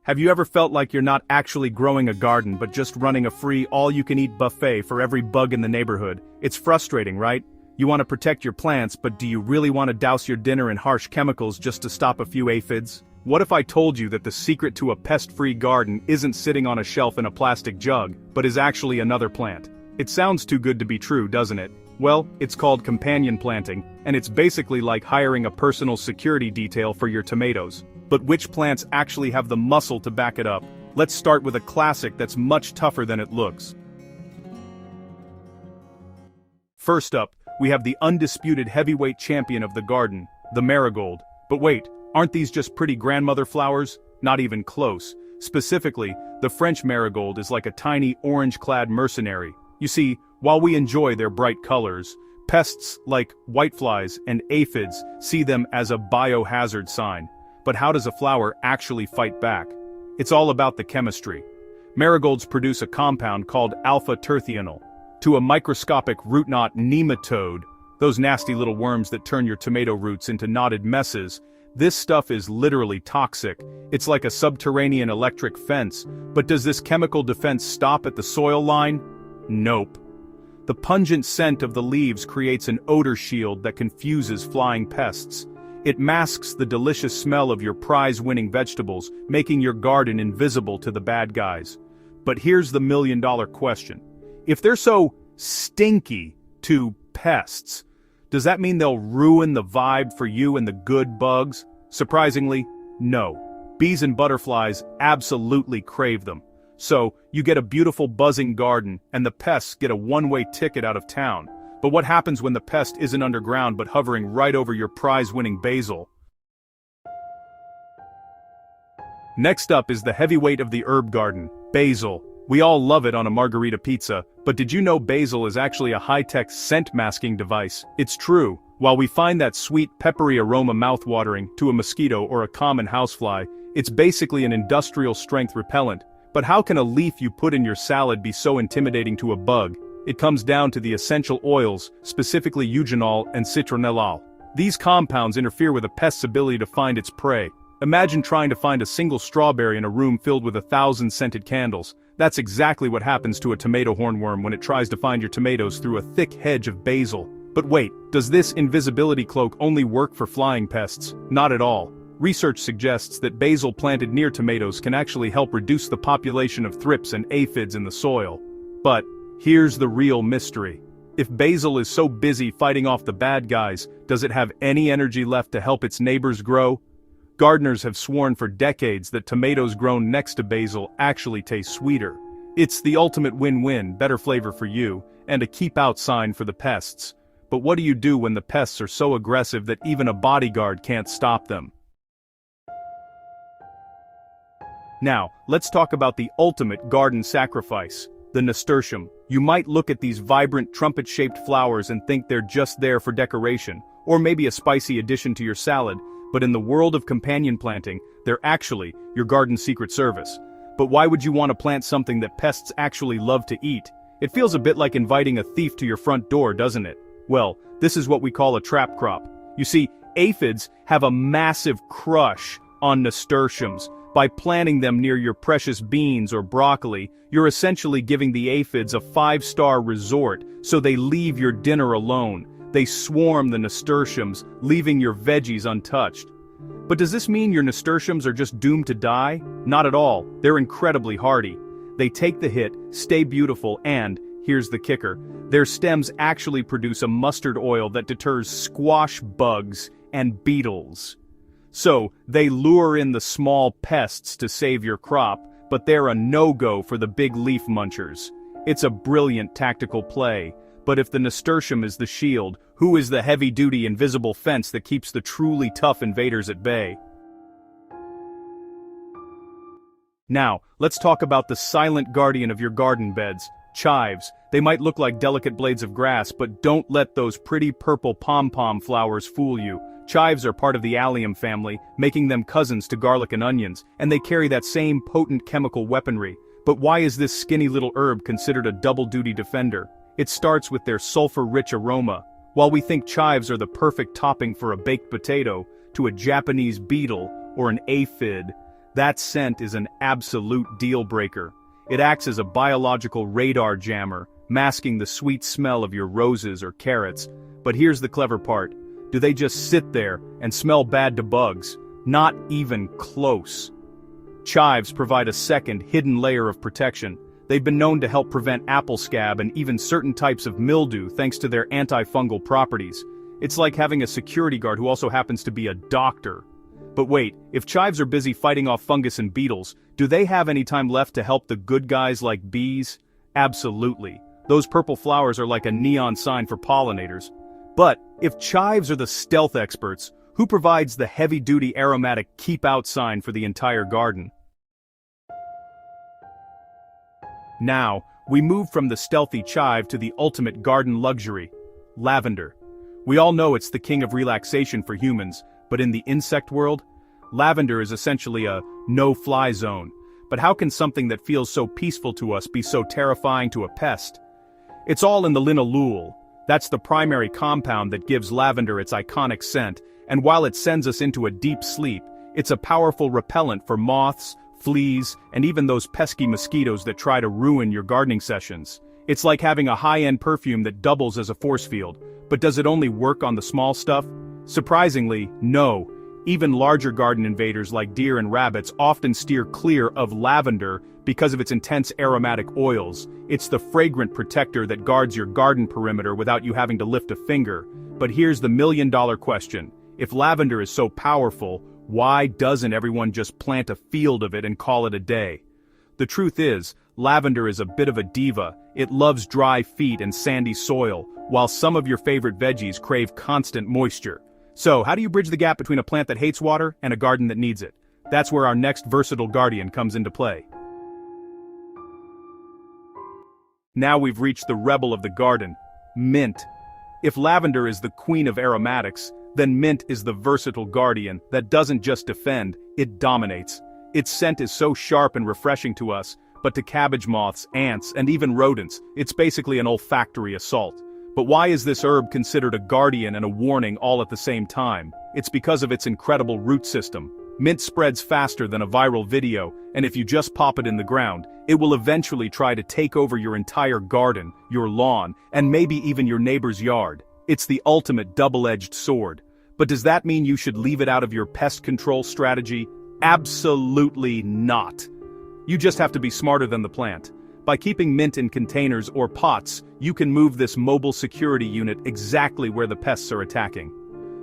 Have you ever felt like you're not actually growing a garden but just running a free all-you-can-eat buffet for every bug in the neighborhood? It's frustrating, right? You want to protect your plants, but do you really want to douse your dinner in harsh chemicals just to stop a few aphids? What if I told you that the secret to a pest-free garden isn't sitting on a shelf in a plastic jug, but is actually another plant? It sounds too good to be true, doesn't it? Well, it's called companion planting, and it's basically like hiring a personal security detail for your tomatoes. But which plants actually have the muscle to back it up? Let's start with a classic that's much tougher than it looks. First up, we have the undisputed heavyweight champion of the garden, the marigold. But wait, aren't these just pretty grandmother flowers? Not even close. Specifically, the French marigold is like a tiny orange-clad mercenary. You see, while we enjoy their bright colors, pests like whiteflies and aphids see them as a biohazard sign. But how does a flower actually fight back? It's all about the chemistry. Marigolds produce a compound called alpha-terthionyl. To a microscopic root knot nematode, those nasty little worms that turn your tomato roots into knotted messes, this stuff is literally toxic. It's like a subterranean electric fence. But does this chemical defense stop at the soil line? Nope. The pungent scent of the leaves creates an odor shield that confuses flying pests. It masks the delicious smell of your prize-winning vegetables, making your garden invisible to the bad guys. But here's the million-dollar question. If they're so stinky to pests, does that mean they'll ruin the vibe for you and the good bugs? Surprisingly, no. Bees and butterflies absolutely crave them. So, you get a beautiful buzzing garden, and the pests get a one-way ticket out of town. But what happens when the pest isn't underground but hovering right over your prize-winning basil? Next up is the heavyweight of the herb garden, basil. We all love it on a margarita pizza, but did you know basil is actually a high-tech scent-masking device? It's true. While we find that sweet, peppery aroma mouth-watering to a mosquito or a common housefly, it's basically an industrial-strength repellent. But how can a leaf you put in your salad be so intimidating to a bug? It comes down to the essential oils, specifically eugenol and citronellol. These compounds interfere with a pest's ability to find its prey. Imagine trying to find a single strawberry in a room filled with 1,000 scented candles. That's exactly what happens to a tomato hornworm when it tries to find your tomatoes through a thick hedge of basil. But wait, does this invisibility cloak only work for flying pests? Not at all. Research suggests that basil planted near tomatoes can actually help reduce the population of thrips and aphids in the soil. But here's the real mystery. If basil is so busy fighting off the bad guys, does it have any energy left to help its neighbors grow? Gardeners have sworn for decades that tomatoes grown next to basil actually taste sweeter. It's the ultimate win-win, better flavor for you, and a keep-out sign for the pests. But what do you do when the pests are so aggressive that even a bodyguard can't stop them? Now, let's talk about the ultimate garden sacrifice, the nasturtium. You might look at these vibrant trumpet-shaped flowers and think they're just there for decoration, or maybe a spicy addition to your salad, but in the world of companion planting, they're actually your garden's secret service. But why would you want to plant something that pests actually love to eat? It feels a bit like inviting a thief to your front door, doesn't it? Well, this is what we call a trap crop. You see, aphids have a massive crush on nasturtiums. By planting them near your precious beans or broccoli, you're essentially giving the aphids a 5-star resort, so they leave your dinner alone. They swarm the nasturtiums, leaving your veggies untouched. But does this mean your nasturtiums are just doomed to die? Not at all. They're incredibly hardy. They take the hit, stay beautiful, and, here's the kicker, their stems actually produce a mustard oil that deters squash bugs and beetles. So, they lure in the small pests to save your crop, but they're a no-go for the big leaf munchers. It's a brilliant tactical play. But if the nasturtium is the shield, who is the heavy-duty invisible fence that keeps the truly tough invaders at bay? Now, let's talk about the silent guardian of your garden beds, chives. They might look like delicate blades of grass, but don't let those pretty purple pom-pom flowers fool you. Chives are part of the allium family, making them cousins to garlic and onions, and they carry that same potent chemical weaponry. But why is this skinny little herb considered a double-duty defender? It starts with their sulfur-rich aroma. While we think chives are the perfect topping for a baked potato, to a Japanese beetle or an aphid, That scent is an absolute deal-breaker. It acts as a biological radar jammer, masking the sweet smell of your roses or carrots. But here's the clever part. Do they just sit there and smell bad to bugs? Not even close. Chives provide a second, hidden layer of protection. They've been known to help prevent apple scab and even certain types of mildew thanks to their antifungal properties. It's like having a security guard who also happens to be a doctor. But wait, if chives are busy fighting off fungus and beetles, do they have any time left to help the good guys like bees? Absolutely. Those purple flowers are like a neon sign for pollinators. But if chives are the stealth experts, who provides the heavy-duty aromatic keep-out sign for the entire garden? Now, we move from the stealthy chive to the ultimate garden luxury, lavender. We all know it's the king of relaxation for humans, but in the insect world, lavender is essentially a no-fly zone. But how can something that feels so peaceful to us be so terrifying to a pest? It's all in the linalool. That's the primary compound that gives lavender its iconic scent, and while it sends us into a deep sleep, it's a powerful repellent for moths, fleas, and even those pesky mosquitoes that try to ruin your gardening sessions. It's like having a high-end perfume that doubles as a force field. But does it only work on the small stuff? Surprisingly, no. Even larger garden invaders like deer and rabbits often steer clear of lavender because of its intense aromatic oils. It's the fragrant protector that guards your garden perimeter without you having to lift a finger. But here's the million-dollar question. If lavender is so powerful, why doesn't everyone just plant a field of it and call it a day? The truth is, lavender is a bit of a diva. It loves dry feet and sandy soil, while some of your favorite veggies crave constant moisture. So, how do you bridge the gap between a plant that hates water and a garden that needs it? That's where our next versatile guardian comes into play. Now we've reached the rebel of the garden, mint. If lavender is the queen of aromatics, then mint is the versatile guardian that doesn't just defend, it dominates. Its scent is so sharp and refreshing to us, but to cabbage moths, ants, and even rodents, it's basically an olfactory assault. But why is this herb considered a guardian and a warning all at the same time? It's because of its incredible root system. Mint spreads faster than a viral video, and if you just pop it in the ground, it will eventually try to take over your entire garden, your lawn, and maybe even your neighbor's yard. It's the ultimate double-edged sword. But does that mean you should leave it out of your pest control strategy? Absolutely not. You just have to be smarter than the plant. By keeping mint in containers or pots, you can move this mobile security unit exactly where the pests are attacking.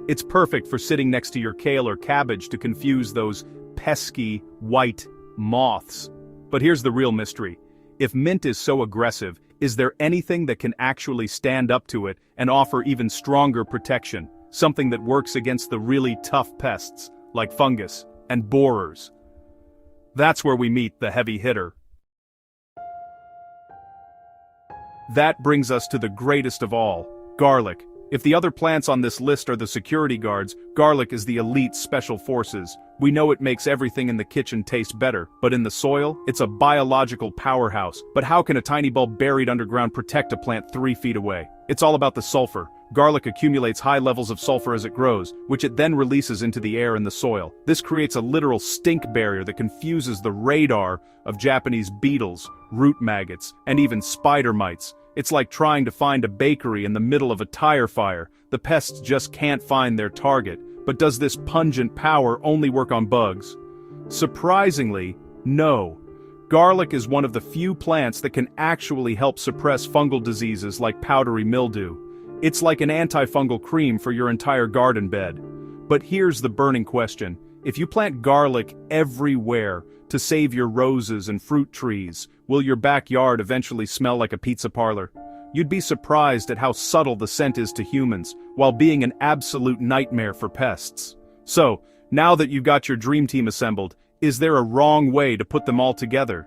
It's perfect for sitting next to your kale or cabbage to confuse those pesky, white moths. But here's the real mystery. If mint is so aggressive, is there anything that can actually stand up to it and offer even stronger protection? Something that works against the really tough pests, like fungus and borers. That's where we meet the heavy hitter. That brings us to the greatest of all, garlic. If the other plants on this list are the security guards, garlic is the elite special forces. We know it makes everything in the kitchen taste better, but in the soil, it's a biological powerhouse. But how can a tiny bulb buried underground protect a plant 3 feet away? It's all about the sulfur. Garlic accumulates high levels of sulfur as it grows, which it then releases into the air and the soil. This creates a literal stink barrier that confuses the radar of Japanese beetles, root maggots, and even spider mites. It's like trying to find a bakery in the middle of a tire fire. The pests just can't find their target. But does this pungent power only work on bugs? Surprisingly, no. Garlic is one of the few plants that can actually help suppress fungal diseases like powdery mildew. It's like an antifungal cream for your entire garden bed. But here's the burning question. If you plant garlic everywhere to save your roses and fruit trees, will your backyard eventually smell like a pizza parlor? You'd be surprised at how subtle the scent is to humans, while being an absolute nightmare for pests. So, now that you've got your dream team assembled, is there a wrong way to put them all together?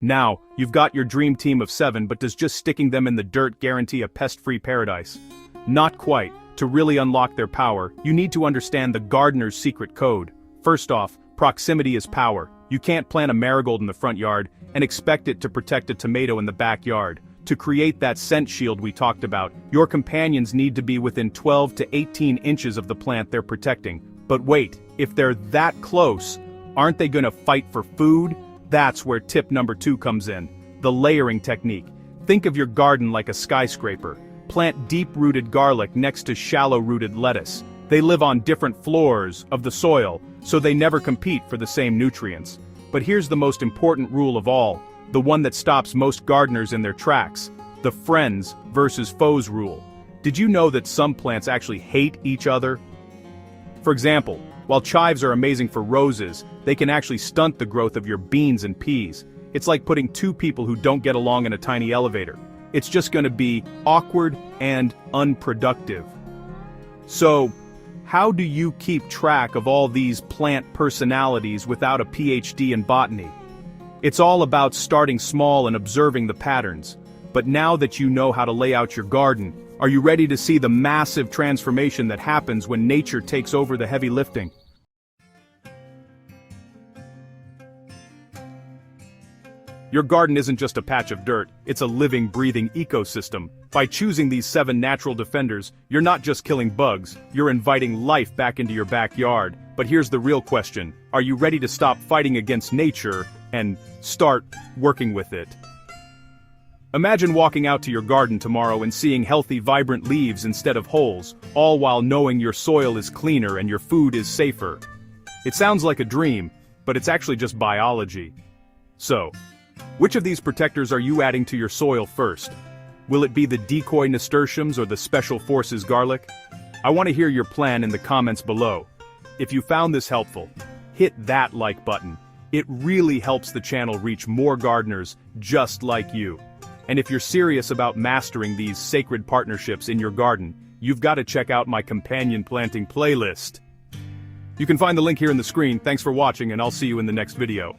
Now, you've got your dream team of 7, but does just sticking them in the dirt guarantee a pest-free paradise? Not quite. To really unlock their power, you need to understand the gardener's secret code. First off, proximity is power. You can't plant a marigold in the front yard and expect it to protect a tomato in the backyard. To create that scent shield we talked about, your companions need to be within 12 to 18 inches of the plant they're protecting. But wait, if they're that close, aren't they gonna fight for food? That's where tip number 2 comes in. The layering technique. Think of your garden like a skyscraper. Plant deep-rooted garlic next to shallow-rooted lettuce. They live on different floors of the soil, so they never compete for the same nutrients. But here's the most important rule of all, the one that stops most gardeners in their tracks: the friends versus foes rule. Did you know that some plants actually hate each other? For example, while chives are amazing for roses, they can actually stunt the growth of your beans and peas. It's like putting two people who don't get along in a tiny elevator. It's just gonna be awkward and unproductive. So, how do you keep track of all these plant personalities without a PhD in botany? It's all about starting small and observing the patterns. But now that you know how to lay out your garden, are you ready to see the massive transformation that happens when nature takes over the heavy lifting? Your garden isn't just a patch of dirt, it's a living, breathing ecosystem. By choosing these 7 natural defenders, you're not just killing bugs, you're inviting life back into your backyard. But here's the real question: are you ready to stop fighting against nature and start working with it? Imagine walking out to your garden tomorrow and seeing healthy, vibrant leaves instead of holes, all while knowing your soil is cleaner and your food is safer. It sounds like a dream, but it's actually just biology. So, which of these protectors are you adding to your soil first? Will it be the Decoy Nasturtiums or the Special Forces garlic? I want to hear your plan in the comments below. If you found this helpful, hit that like button. It really helps the channel reach more gardeners just like you. And if you're serious about mastering these sacred partnerships in your garden, you've got to check out my companion planting playlist. You can find the link here in the screen. Thanks for watching, and I'll see you in the next video.